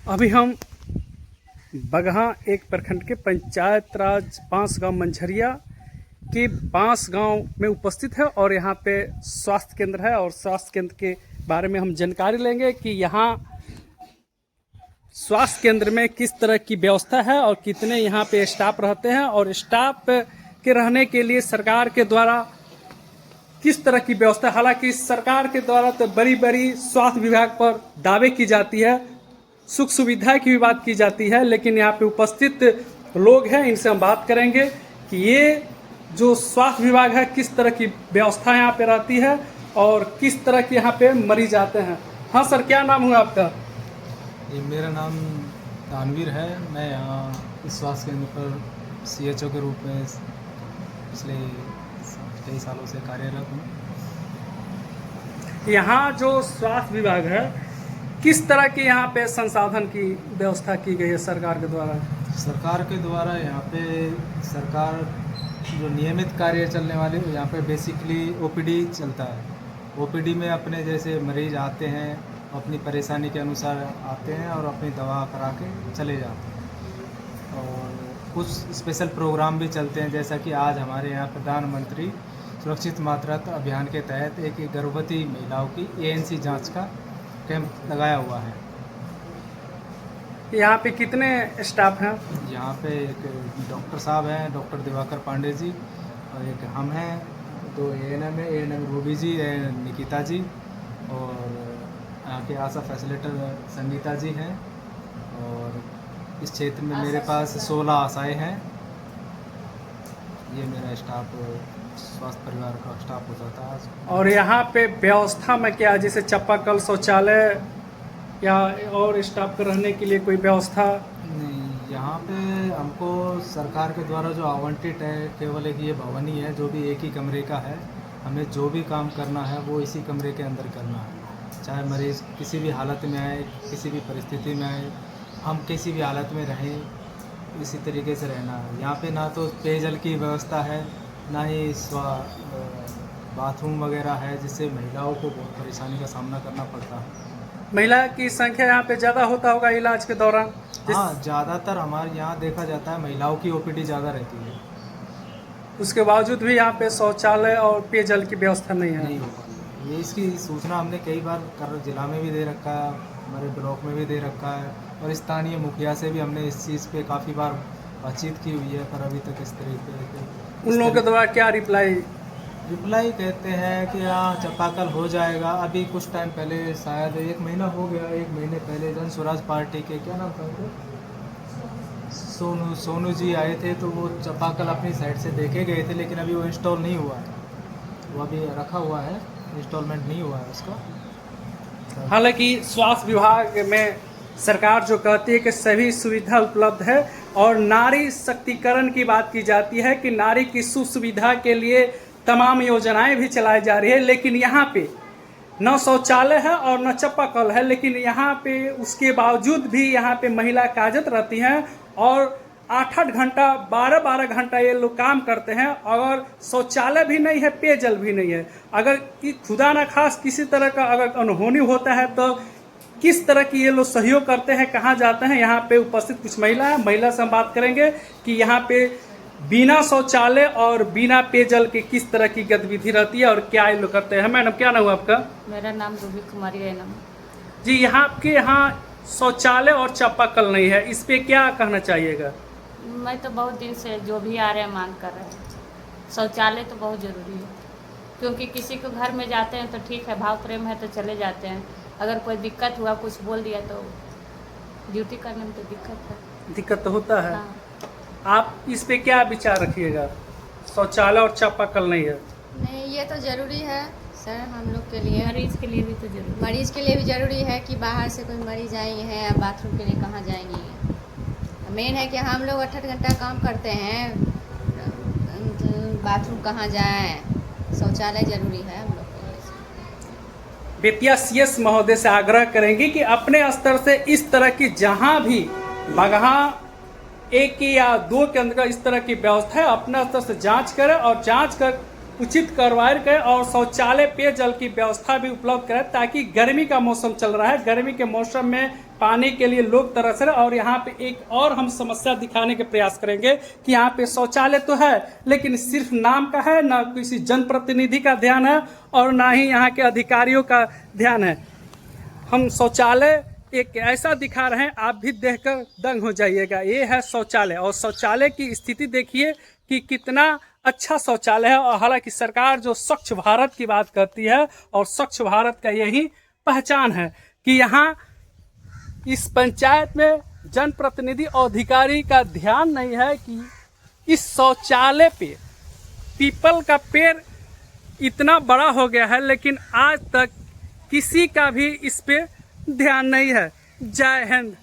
अभी हम बगहा एक प्रखंड के पंचायत राज बांसगांव मंझरिया के बांसगांव में उपस्थित है और यहाँ पे स्वास्थ्य केंद्र है और स्वास्थ्य केंद्र के बारे में हम जानकारी लेंगे कि यहाँ स्वास्थ्य केंद्र में किस तरह की व्यवस्था है और कितने यहाँ पे स्टाफ रहते हैं और स्टाफ के रहने के लिए सरकार के द्वारा किस तरह की व्यवस्था। हालांकि सरकार के द्वारा तो बड़ी बड़ी स्वास्थ्य विभाग पर दावे की जाती है, सुख सुविधा की भी बात की जाती है, लेकिन यहाँ पे उपस्थित लोग हैं, इनसे हम बात करेंगे कि ये जो स्वास्थ्य विभाग है किस तरह की व्यवस्था यहाँ पे रहती है और किस तरह के यहाँ पे मरीज आते हैं। हाँ सर, क्या नाम हुआ आपका? ये मेरा नाम तानवीर है। मैं यहाँ इस स्वास्थ्य केंद्र पर सीएचओ के रूप में पिछले कई सालों से कार्यरत हूँ। यहाँ जो स्वास्थ्य विभाग है किस तरह की यहाँ पे संसाधन की व्यवस्था की गई है सरकार के द्वारा? सरकार के द्वारा यहाँ पे सरकार जो नियमित कार्य चलने वाले यहाँ पे बेसिकली ओपीडी चलता है। ओपीडी में अपने जैसे मरीज आते हैं, अपनी परेशानी के अनुसार आते हैं और अपनी दवा करा के चले जाते हैं। और कुछ स्पेशल प्रोग्राम भी चलते हैं, जैसा कि आज हमारे यहाँ प्रधानमंत्री सुरक्षित मातृत्व अभियान के तहत एक गर्भवती महिलाओं की एएनसी जांच का कैंप लगाया हुआ है। यहाँ पे कितने स्टाफ हैं? यहाँ पे एक डॉक्टर साहब हैं, डॉक्टर दिवाकर पांडे जी, और एक हम हैं, 2 एएनएम है, एएनएम रूबी जी, निकिता जी, और यहाँ के आशा फैसिलिटर संगीता जी हैं। और इस क्षेत्र में मेरे पास 16 आशाएँ हैं। ये मेरा स्टाफ स्वास्थ्य परिवार का स्टाफ हो जाता है। और यहाँ पे व्यवस्था में क्या, जैसे चापाकल, शौचालय या और स्टाफ के रहने के लिए कोई व्यवस्था? नहीं, यहाँ पे हमको सरकार के द्वारा जो आवंटित है केवल एक ये भवन ही है, जो भी एक ही कमरे का है। हमें जो भी काम करना है वो इसी कमरे के अंदर करना है। चाहे मरीज़ किसी भी हालत में आए, किसी भी परिस्थिति में आए, हम किसी भी हालत में रहें, इसी तरीके से रहना है। यहाँ पे ना तो पेयजल की व्यवस्था है, ना ही बाथरूम वगैरह है, जिससे महिलाओं को बहुत परेशानी का सामना करना पड़ता है। महिला की संख्या यहाँ पे ज़्यादा होता होगा इलाज के दौरान? हाँ, ज़्यादातर हमारे यहाँ देखा जाता है महिलाओं की ओपीडी ज़्यादा रहती है। उसके बावजूद भी यहाँ पे शौचालय और पेयजल की व्यवस्था नहीं है? नहीं हो पाती। ये इसकी सूचना हमने कई बार जिला में भी दे रखा है, हमारे ब्लॉक में भी दे रखा है, और स्थानीय मुखिया से भी हमने इस चीज़ पे काफ़ी बार बातचीत की हुई है, पर अभी तक इस तरीके के उन लोगों के द्वारा क्या रिप्लाई कहते हैं कि हाँ चापाकल हो जाएगा। अभी कुछ टाइम पहले, शायद 1 महीना हो गया, 1 महीने पहले जन स्वराज पार्टी के क्या नाम था उनको, सोनू जी आए थे, तो वो चापाकल अपनी साइड से देखे गए थे, लेकिन अभी वो इंस्टॉल नहीं हुआ है। वो अभी रखा हुआ है, इंस्टॉलमेंट नहीं हुआ है उसका। हालांकि स्वास्थ्य विभाग में सरकार जो कहती है कि सभी सुविधा उपलब्ध है और नारी शक्तिकरण की बात की जाती है कि नारी की सुविधा के लिए तमाम योजनाएं भी चलाई जा रही है, लेकिन यहाँ पे न शौचालय है और न चापाकल है, लेकिन यहाँ पे उसके बावजूद भी यहाँ पे महिला कार्यरत रहती हैं और 8-8 घंटा 12-12 घंटा ये लोग काम करते हैं और शौचालय भी नहीं है, पेयजल भी नहीं है। अगर खुदा न खास किसी तरह का अगर अनहोनी होता है तो किस तरह की ये लोग सहयोग करते हैं, कहाँ जाते हैं? यहाँ पे उपस्थित कुछ महिला से हम बात करेंगे कि यहाँ पे बिना शौचालय और बिना पेयजल के किस तरह की गतिविधि रहती है और क्या ये लोग करते हैं। मैडम, क्या नाम हुआ आपका? मेरा नाम रूबी कुमारी है नाम जी। यहाँ आपके यहाँ शौचालय और चापाकल नहीं है, इस पे क्या कहना चाहिएगा? मैं तो बहुत दिन से जो भी आ रहे हैं मांग कर रहे हैं। शौचालय तो बहुत ज़रूरी है, क्योंकि किसी को घर में जाते हैं तो ठीक है, भाव प्रेम है तो चले जाते हैं। अगर कोई दिक्कत हुआ, कुछ बोल दिया तो ड्यूटी करने में तो दिक्कत तो होता है। हाँ। आप इस पे क्या विचार रखिएगा? शौचालय और चापाकल नहीं है। नहीं, ये तो ज़रूरी है सर, हम लोग के लिए, मरीज के लिए भी तो जरूरी, मरीज के लिए भी ज़रूरी है कि बाहर से कोई मरीज आई है, बाथरूम के लिए कहाँ जाएंगी। मेन है कि हम लोग 8-8 घंटा काम करते हैं, बाथरूम कहाँ जाएं, शौचालय ज़रूरी है हम लोग के लिए। बेतिया सीएस महोदय से आग्रह करेंगे कि अपने स्तर से इस तरह की जहां भी बगहा 1 या 2 के अंदर इस तरह की व्यवस्था है, अपने स्तर से जांच करें और जांच कर उचित कार्रवाई करें और शौचालय पेयजल की व्यवस्था भी उपलब्ध करें, ताकि गर्मी का मौसम चल रहा है, गर्मी के मौसम में पाने के लिए लोग तरस रहे। और यहाँ पे एक और हम समस्या दिखाने के प्रयास करेंगे कि यहाँ पे शौचालय तो है लेकिन सिर्फ नाम का है, ना किसी जनप्रतिनिधि का ध्यान है और ना ही यहाँ के अधिकारियों का ध्यान है। हम शौचालय एक ऐसा दिखा रहे हैं, आप भी देखकर दंग हो जाइएगा। ये है शौचालय और शौचालय की स्थिति देखिए कि कितना अच्छा शौचालय है। और हालांकि सरकार जो स्वच्छ भारत की बात करती है और स्वच्छ भारत का यही पहचान है कि यहाँ इस पंचायत में जनप्रतिनिधि और अधिकारी का ध्यान नहीं है कि इस शौचालय पे पीपल का पेड़ इतना बड़ा हो गया है लेकिन आज तक किसी का भी इस पे ध्यान नहीं है। जय हिंद।